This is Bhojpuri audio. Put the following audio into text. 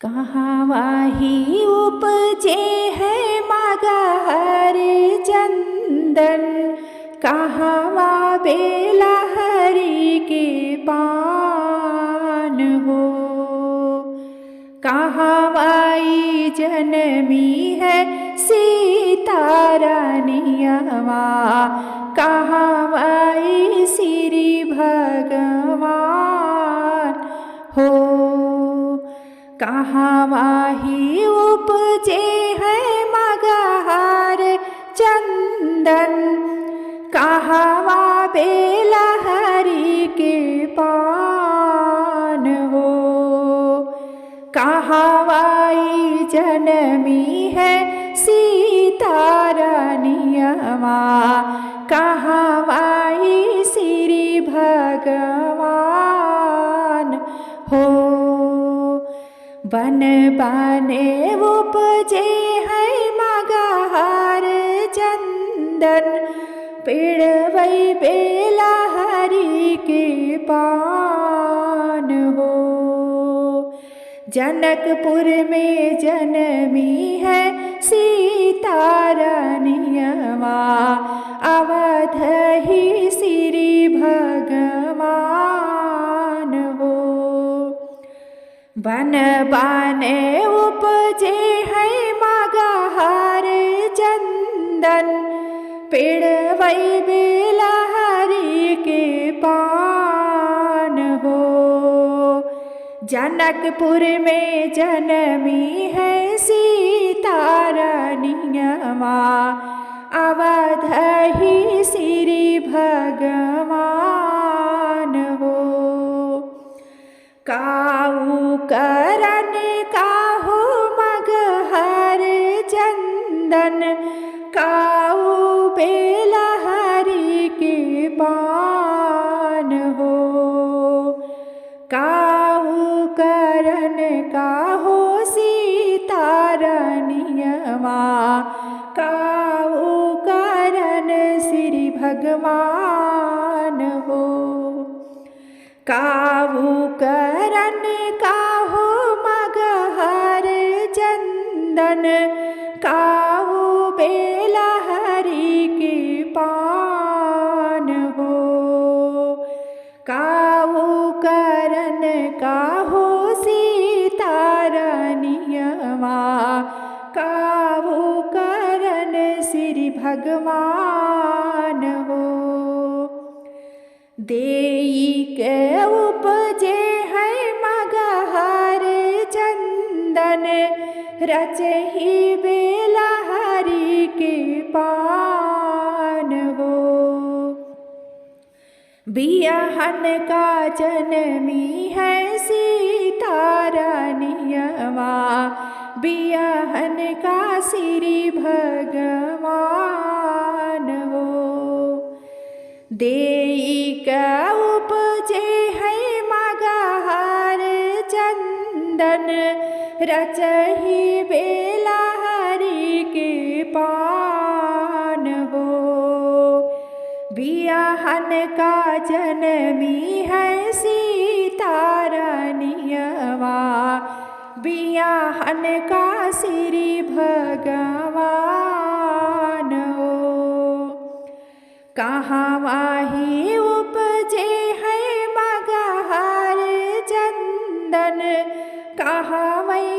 कहवा ही उपजे है मगहर चंदन, कहवा बेला हरि के पान हो। कहवाई जन्मी है सीता रानियवा, कहवाई श्री भगवान हो। कहवा ही उपजे है मगहर चंदन, कहवा बेला हरि के पान हो। कहवाई जन्मी है सीता रानियवा, कहवाई श्री भगवान हो। बन बने उपजे है मगहर चंदन, पेड़वई बेला हरि के पान हो। जनकपुर में जन्मी है सीता रानियवा, अवध ही श्री भगवान हो। बन बने उपजे है मगहर चंदन, पेड़वई बेला हरि के पान हो। जनकपुर में जन्मी है सीता रानियवा, अवध ही श्री भगवान हो। काऊ करन काहू मगहर चंदन, काऊ बेला हरि के पान हो। काऊ करन काहो सीता रानियवा, काऊ करन श्री भगवान हो। काऊ करन काहो मगहर चंदन, काऊ बेला हरि के पान हो। काऊ करन काहो सीता रानियवा, काऊ करन श्री भगवान हो। देई के उपजे है मगहर चंदन, रचहि बेला हरि के पान हो। बियाहन का जन्मी है सीता रानियवा, बियाहन का श्री भगवान हो। देई का उपजे है मगहर चंदन, रचहि बेला हरि के पान हो। बियाहन का जन्मी है सीता रानियवा, बियाहन का श्री भगवान हो। कहवा ही उपजे है मगहर चंदन, कहवई